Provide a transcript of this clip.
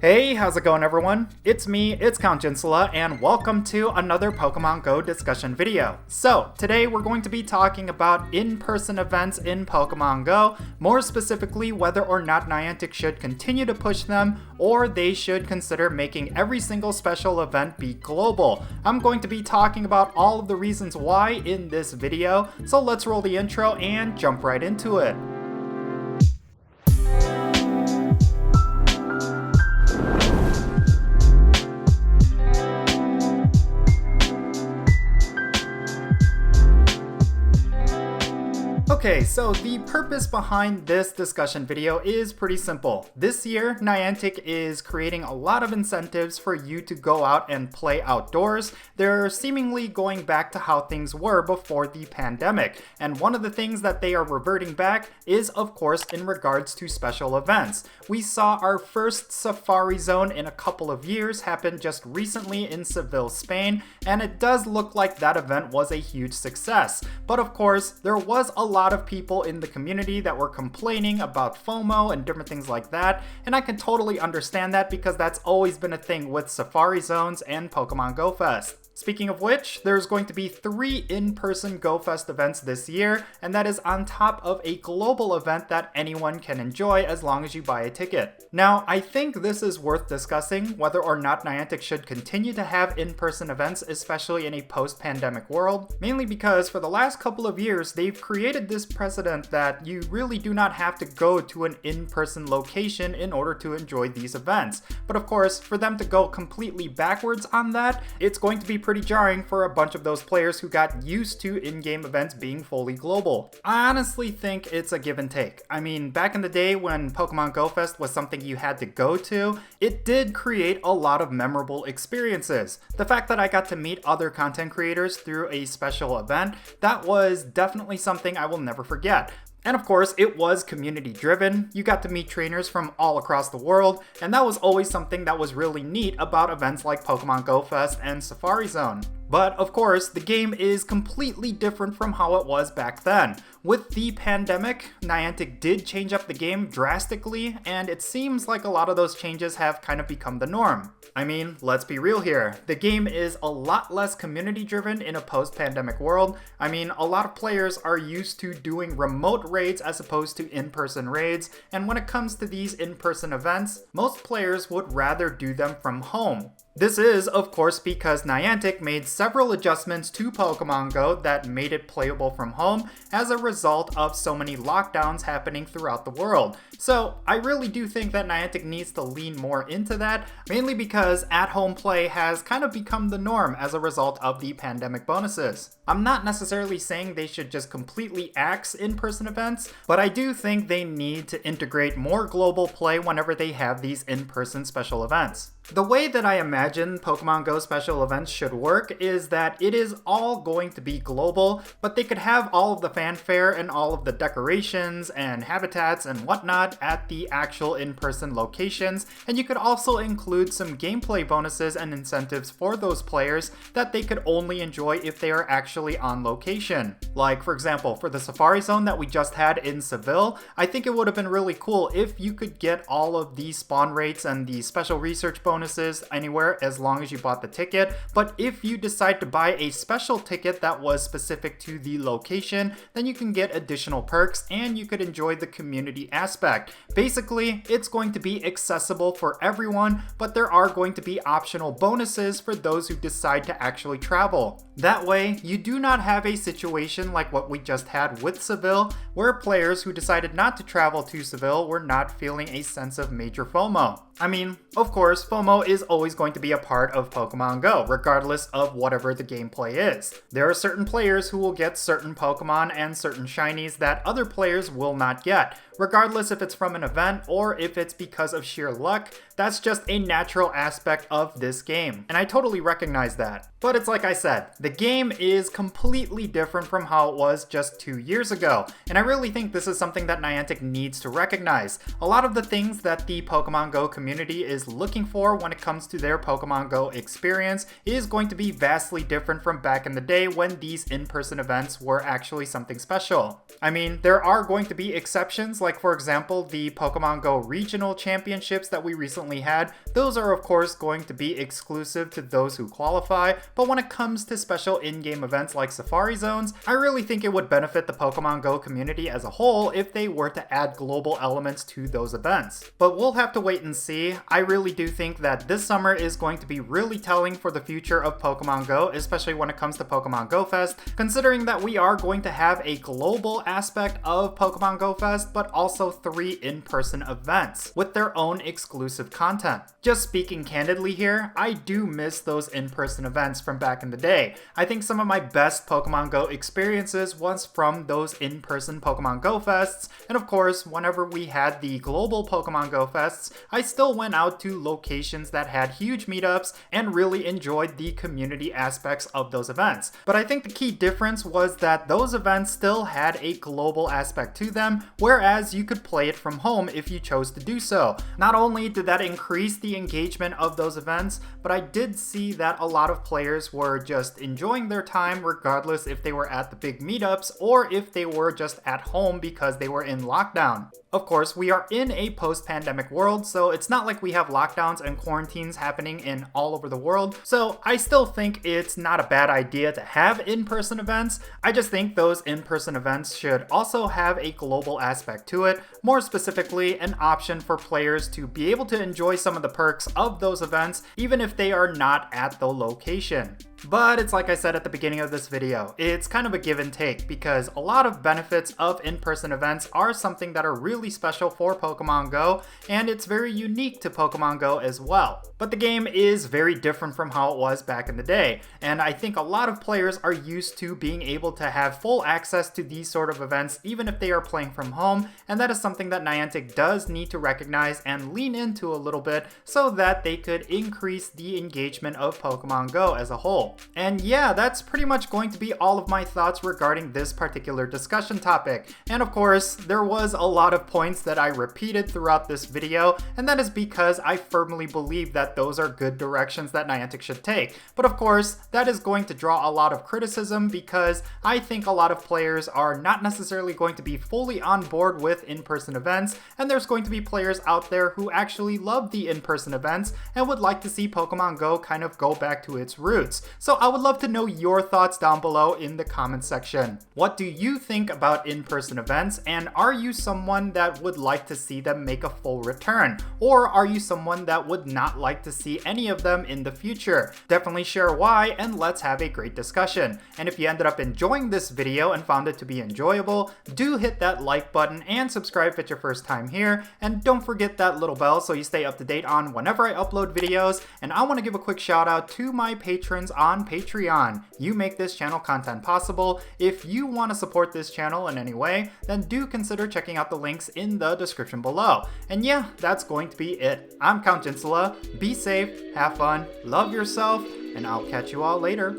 Hey, how's it going everyone? It's me, it's Count Jinsula, and welcome to another Pokemon Go discussion video. So, today we're going to be talking about in-person events in Pokemon Go, more specifically whether or not Niantic should continue to push them, or they should consider making every single special event be global. I'm going to be talking about all of the reasons why in this video, so let's roll the intro and jump right into it. Okay, so the purpose behind this discussion video is pretty simple. This year, Niantic is creating a lot of incentives for you to go out and play outdoors. They're seemingly going back to how things were before the pandemic. And one of the things that they are reverting back is, of course, in regards to special events. We saw our first Safari Zone in a couple of years happen just recently in Seville, Spain, and it does look like that event was a huge success. But of course, there was a lot of people in the community that were complaining about FOMO and different things like that, and I can totally understand that because that's always been a thing with Safari Zones and Pokemon Go Fest. Speaking of which, there's going to be 3 in-person Go Fest events this year, and that is on top of a global event that anyone can enjoy as long as you buy a ticket. Now, I think this is worth discussing whether or not Niantic should continue to have in-person events, especially in a post-pandemic world, mainly because for the last couple of years, they've created this precedent that you really do not have to go to an in-person location in order to enjoy these events. But of course, for them to go completely backwards on that, it's going to be pretty jarring for a bunch of those players who got used to in-game events being fully global. I honestly think it's a give and take. I mean, back in the day when Pokemon Go Fest was something you had to go to, it did create a lot of memorable experiences. The fact that I got to meet other content creators through a special event, that was definitely something I will never forget. And of course, it was community driven. You got to meet trainers from all across the world, and that was always something that was really neat about events like Pokemon Go Fest and Safari Zone. But of course, the game is completely different from how it was back then. With the pandemic, Niantic did change up the game drastically, and it seems like a lot of those changes have kind of become the norm. I mean, let's be real here. The game is a lot less community driven in a post-pandemic world. I mean, a lot of players are used to doing remote raids as opposed to in-person raids, and when it comes to these in-person events, most players would rather do them from home. This is, of course, because Niantic made several adjustments to Pokemon Go that made it playable from home as a result of so many lockdowns happening throughout the world. So I really do think that Niantic needs to lean more into that, mainly because at-home play has kind of become the norm as a result of the pandemic bonuses. I'm not necessarily saying they should just completely axe in-person events, but I do think they need to integrate more global play whenever they have these in-person special events. The way that I imagine Pokemon Go special events should work is that it is all going to be global, but they could have all of the fanfare and all of the decorations and habitats and whatnot at the actual in-person locations, and you could also include some gameplay bonuses and incentives for those players that they could only enjoy if they are actually on location. Like, for example, for the Safari Zone that we just had in Seville, I think it would have been really cool if you could get all of the spawn rates and the special research bonuses anywhere as long as you bought the ticket. But if you decide to buy a special ticket that was specific to the location, then you can get additional perks and you could enjoy the community aspect. Basically, it's going to be accessible for everyone, but there are going to be optional bonuses for those who decide to actually travel. That way, you do not have a situation like what we just had with Seville, where players who decided not to travel to Seville were not feeling a sense of major FOMO. I mean, of course, FOMO is always going to be a part of Pokemon Go, regardless of whatever the gameplay is. There are certain players who will get certain Pokemon and certain shinies that other players will not get, regardless if it's from an event or if it's because of sheer luck. That's just a natural aspect of this game, and I totally recognize that. But it's like I said, the game is completely different from how it was just 2 years ago, and I really think this is something that Niantic needs to recognize. A lot of the things that the Pokemon Go community is looking for when it comes to their Pokemon Go experience is going to be vastly different from back in the day when these in-person events were actually something special. I mean, there are going to be exceptions, like for example, example, the Pokemon GO regional championships that we recently had, those are of course going to be exclusive to those who qualify, but when it comes to special in-game events like Safari Zones, I really think it would benefit the Pokemon GO community as a whole if they were to add global elements to those events. But we'll have to wait and see. I really do think that this summer is going to be really telling for the future of Pokemon GO, especially when it comes to Pokemon Go Fest, considering that we are going to have a global aspect of Pokemon Go Fest, but also 3 in-person events with their own exclusive content. Just speaking candidly here, I do miss those in-person events from back in the day. I think some of my best Pokemon Go experiences was from those in-person Pokemon Go Fests, and of course, whenever we had the global Pokemon Go Fests, I still went out to locations that had huge meetups and really enjoyed the community aspects of those events. But I think the key difference was that those events still had a global aspect to them, whereas you could play it from home if you chose to do so. Not only did that increase the engagement of those events, but I did see that a lot of players were just enjoying their time regardless if they were at the big meetups or if they were just at home because they were in lockdown. Of course, we are in a post-pandemic world, so it's not like we have lockdowns and quarantines happening in all over the world, so I still think it's not a bad idea to have in-person events. I just think those in-person events should also have a global aspect to it, more specifically an option for players to be able to enjoy some of the perks of those events even if they are not at the location. But it's like I said at the beginning of this video, it's kind of a give and take because a lot of benefits of in-person events are something that are really special for Pokemon Go, and it's very unique to Pokemon Go as well. But the game is very different from how it was back in the day, and I think a lot of players are used to being able to have full access to these sort of events even if they are playing from home, and that is something that Niantic does need to recognize and lean into a little bit so that they could increase the engagement of Pokemon Go as a whole. And yeah, that's pretty much going to be all of my thoughts regarding this particular discussion topic. And of course, there was a lot of points that I repeated throughout this video, and that is because I firmly believe that those are good directions that Niantic should take. But of course, that is going to draw a lot of criticism because I think a lot of players are not necessarily going to be fully on board with in-person events, and there's going to be players out there who actually love the in-person events and would like to see Pokemon Go kind of go back to its roots. So I would love to know your thoughts down below in the comments section. What do you think about in-person events, and are you someone that would like to see them make a full return? Or are you someone that would not like to see any of them in the future? Definitely share why, and let's have a great discussion. And if you ended up enjoying this video and found it to be enjoyable, do hit that like button and subscribe if it's your first time here, and don't forget that little bell so you stay up to date on whenever I upload videos. And I want to give a quick shout out to my patrons on Patreon. You make this channel content possible. If you want to support this channel in any way, then do consider checking out the links in the description below. And yeah, that's going to be it. I'm Count Jinsula. Be safe, have fun, love yourself, and I'll catch you all later.